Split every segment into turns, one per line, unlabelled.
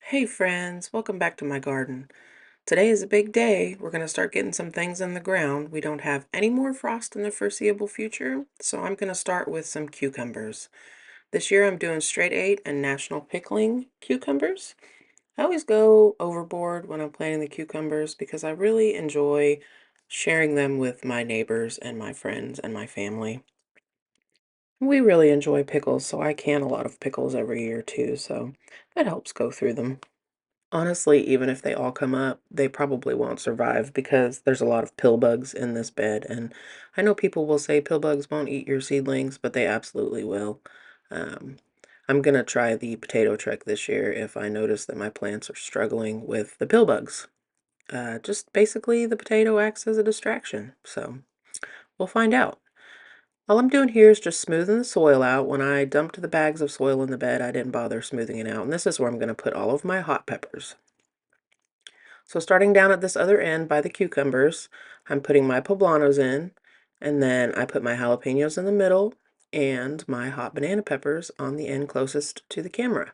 Hey friends, welcome back to my garden. Today is a big day. We're going to start getting some things in the ground. We don't have any more frost in the foreseeable future, so I'm going to start with some cucumbers. This year I'm doing straight 8 and national pickling cucumbers. I always go overboard when I'm planting the cucumbers because I really enjoy sharing them with my neighbors and my friends and my family. We really enjoy pickles, so I can a lot of pickles every year too, so that helps go through them. Honestly, even if they all come up, they probably won't survive because there's a lot of pill bugs in this bed. And I know people will say pill bugs won't eat your seedlings, but they absolutely will. Um, I'm gonna try the potato trick this year if I notice that my plants are struggling with the pill bugs. Just basically the potato acts as a distraction. So we'll find out. All I'm doing here is just smoothing the soil out. When I dumped the bags of soil in the bed, I didn't bother smoothing it out. And this is where I'm going to put all of my hot peppers. So starting down at this other end by the cucumbers, I'm putting my poblanos in, and then I put my jalapenos in the middle and my hot banana peppers on the end closest to the camera.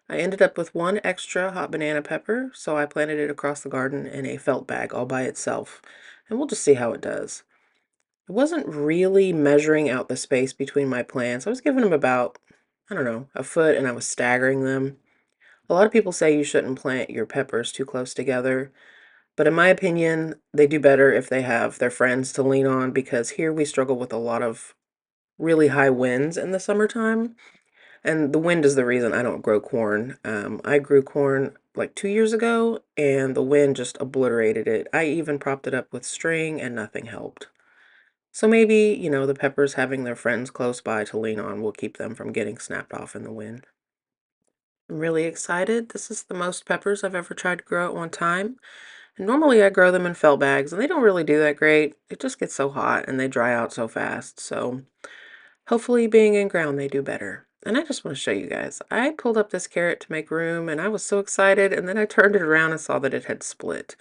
I ended up with one extra hot banana pepper, so I planted it across the garden in a felt bag all by itself, and we'll just see how it does. I wasn't really measuring out the space between my plants. I was giving them about, I don't know, a foot, and I was staggering them. A lot of people say you shouldn't plant your peppers too close together. But in my opinion, they do better if they have their friends to lean on because here we struggle with a lot of really high winds in the summertime. And the wind is the reason I don't grow corn. I grew corn like 2 years ago and the wind just obliterated it. I even propped it up with string and nothing helped. So maybe, the peppers having their friends close by to lean on will keep them from getting snapped off in the wind. I'm really excited. This is the most peppers I've ever tried to grow at one time. And normally I grow them in felt bags and they don't really do that great. It just gets so hot and they dry out so fast. So hopefully being in ground they do better. And I just want to show you guys. I pulled up this carrot to make room and I was so excited and then I turned it around and saw that it had split.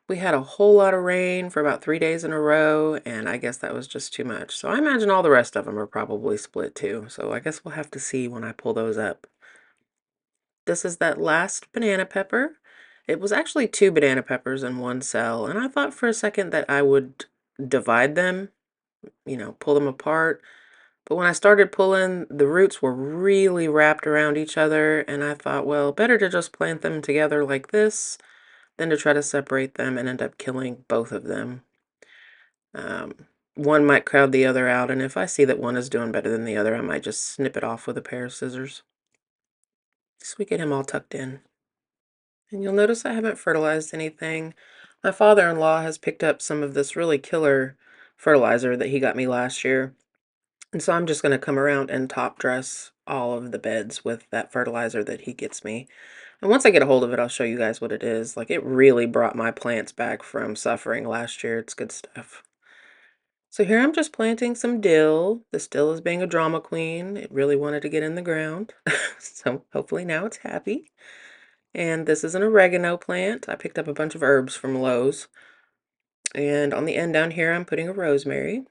We had a whole lot of rain for about 3 days in a row and I guess that was just too much. So I imagine all the rest of them are probably split too. So I guess we'll have to see when I pull those up. This is that last banana pepper. It was actually two banana peppers in one cell, and I thought for a second that I would divide them, pull them apart. But when I started pulling, the roots were really wrapped around each other, and I thought, well, better to just plant them together like this than to try to separate them and end up killing both of them. Um, One might crowd the other out, and if I see that one is doing better than the other, I might just snip it off with a pair of scissors. So we get him all tucked in. And you'll notice I haven't fertilized anything. My father-in-law has picked up some of this really killer fertilizer that he got me last year. And so I'm just going to come around and top dress all of the beds with that fertilizer that he gets me. And once I get a hold of it, I'll show you guys what it is. Like, it really brought my plants back from suffering last year. It's good stuff. So here I'm just planting some dill. This dill is being a drama queen. It really wanted to get in the ground. So hopefully now it's happy. And this is an oregano plant. I picked up a bunch of herbs from Lowe's. And on the end down here, I'm putting a rosemary.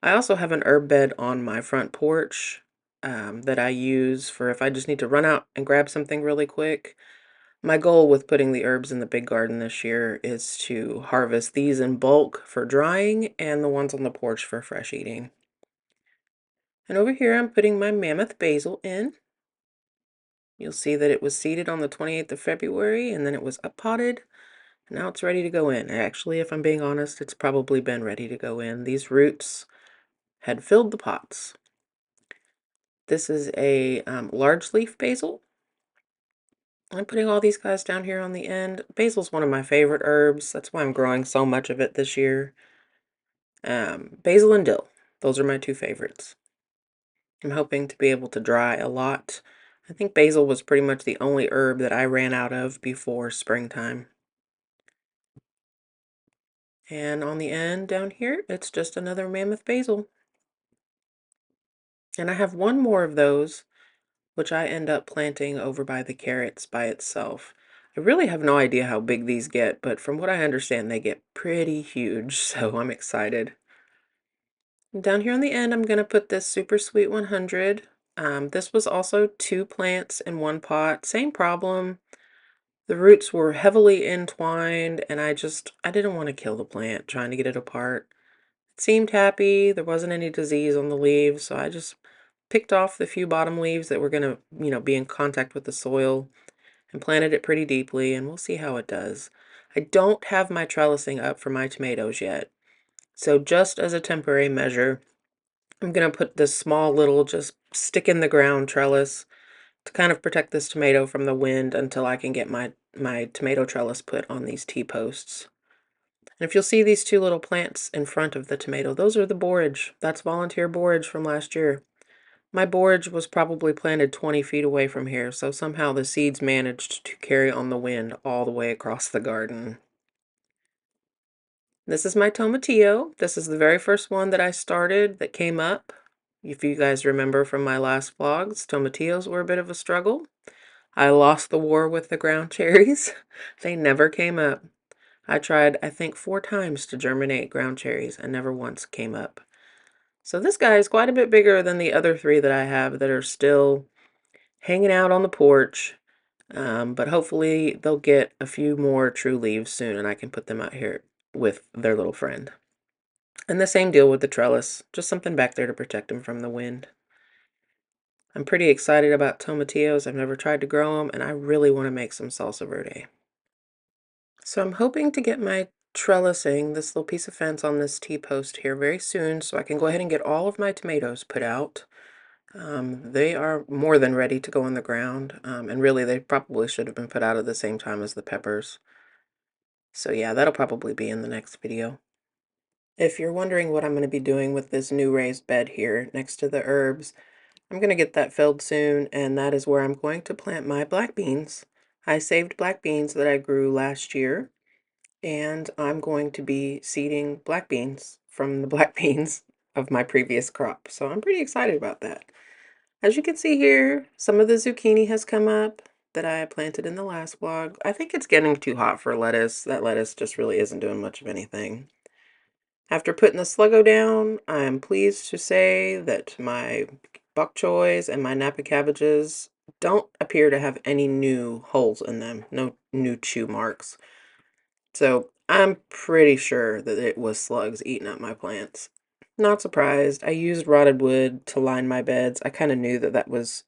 I also have an herb bed on my front porch that I use for if I just need to run out and grab something really quick. My goal with putting the herbs in the big garden this year is to harvest these in bulk for drying and the ones on the porch for fresh eating. And over here, I'm putting my mammoth basil in. You'll see that it was seeded on the 28th of February and then it was uppotted. Now it's ready to go in. Actually, if I'm being honest, it's probably been ready to go in. These roots had filled the pots. This is a large leaf basil. I'm putting all these guys down here on the end. Basil's one of my favorite herbs. That's why I'm growing so much of it this year. Basil and dill. Those are my two favorites. I'm hoping to be able to dry a lot. I think basil was pretty much the only herb that I ran out of before springtime. And on the end down here, it's just another mammoth basil. And I have one more of those, which I end up planting over by the carrots by itself. I really have no idea how big these get, but from what I understand, they get pretty huge, so I'm excited. And down here on the end, I'm going to put this Super Sweet 100. This was also two plants in one pot. Same problem. The roots were heavily entwined, and I didn't want to kill the plant trying to get it apart. It seemed happy, there wasn't any disease on the leaves, so I just picked off the few bottom leaves that were going to, be in contact with the soil and planted it pretty deeply, and we'll see how it does. I don't have my trellising up for my tomatoes yet, so just as a temporary measure, I'm going to put this small little just stick in the ground trellis to kind of protect this tomato from the wind until I can get my tomato trellis put on these T-posts. And if you'll see these two little plants in front of the tomato, those are the borage. That's volunteer borage from last year. My borage was probably planted 20 feet away from here, so somehow the seeds managed to carry on the wind all the way across the garden. This is my tomatillo. This is the very first one that I started that came up. If you guys remember from my last vlogs, tomatillos were a bit of a struggle. I lost the war with the ground cherries. They never came up. I tried, I think, 4 times to germinate ground cherries and never once came up. So this guy is quite a bit bigger than the other 3 that I have that are still hanging out on the porch. But hopefully they'll get a few more true leaves soon and I can put them out here with their little friend. And the same deal with the trellis, just something back there to protect them from the wind. I'm pretty excited about tomatillos. I've never tried to grow them and I really want to make some salsa verde. So I'm hoping to get my trellising, this little piece of fence on this T-post here very soon so I can go ahead and get all of my tomatoes put out. They are more than ready to go in the ground, and really they probably should have been put out at the same time as the peppers. So yeah, that'll probably be in the next video. If you're wondering what I'm going to be doing with this new raised bed here next to the herbs, I'm going to get that filled soon, and that is where I'm going to plant my black beans. I saved black beans that I grew last year, and I'm going to be seeding black beans from the black beans of my previous crop. So I'm pretty excited about that. As you can see here, some of the zucchini has come up that I planted in the last vlog. I think it's getting too hot for lettuce. That lettuce just really isn't doing much of anything. After putting the sluggo down, I'm pleased to say that my bok choys and my Napa cabbages don't appear to have any new holes in them, no new chew marks. So I'm pretty sure that it was slugs eating up my plants. Not surprised. I used rotted wood to line my beds. I kind of knew that that was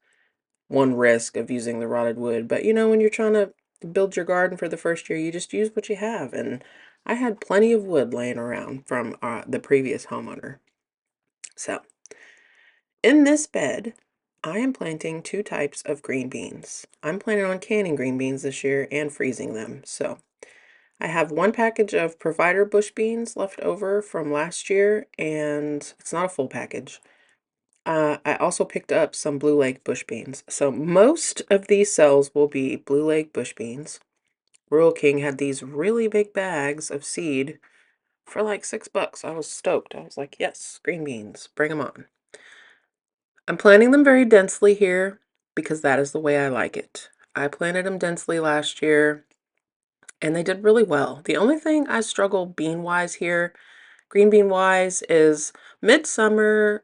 one risk of using the rotted wood. But when you're trying to build your garden for the first year, you just use what you have. And I had plenty of wood laying around from the previous homeowner. So in this bed, I am planting 2 types of green beans. I'm planning on canning green beans this year and freezing them. So I have 1 package of Provider bush beans left over from last year, and it's not a full package. I also picked up some Blue Lake bush beans. So most of these cells will be Blue Lake bush beans. Rural King had these really big bags of seed for like $6. I was stoked. I was like, yes, green beans, bring them on. I'm planting them very densely here because that is the way I like it. I planted them densely last year and they did really well. The only thing I struggle bean-wise here, green bean-wise, is midsummer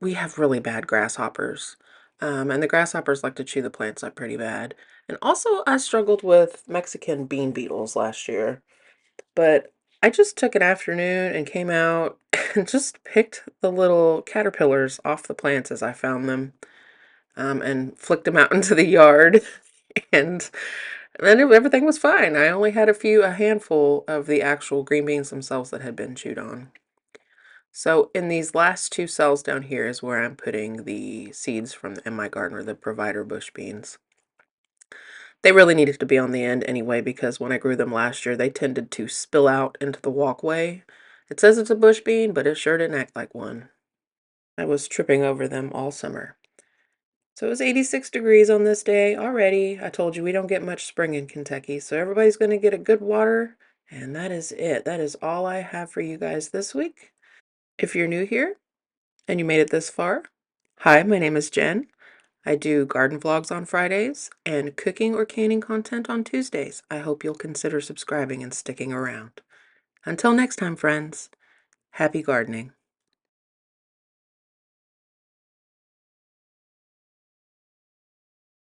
we have really bad grasshoppers. And the grasshoppers like to chew the plants up pretty bad. And also I struggled with Mexican bean beetles last year. But I just took an afternoon and came out and just picked the little caterpillars off the plants as I found them, and flicked them out into the yard. And then everything was fine. I only had a handful of the actual green beans themselves that had been chewed on. So in these last 2 cells down here is where I'm putting the seeds from in my garden, or the Provider bush beans. They really needed to be on the end anyway because when I grew them last year, they tended to spill out into the walkway. It says it's a bush bean, but it sure didn't act like one. I was tripping over them all summer. So it was 86 degrees on this day already. I told you we don't get much spring in Kentucky, so everybody's going to get a good water, and that is it. That is all I have for you guys this week. If you're new here and you made it this far, hi, my name is Jen. I do garden vlogs on Fridays and cooking or canning content on Tuesdays. I hope you'll consider subscribing and sticking around. Until next time, friends, happy gardening.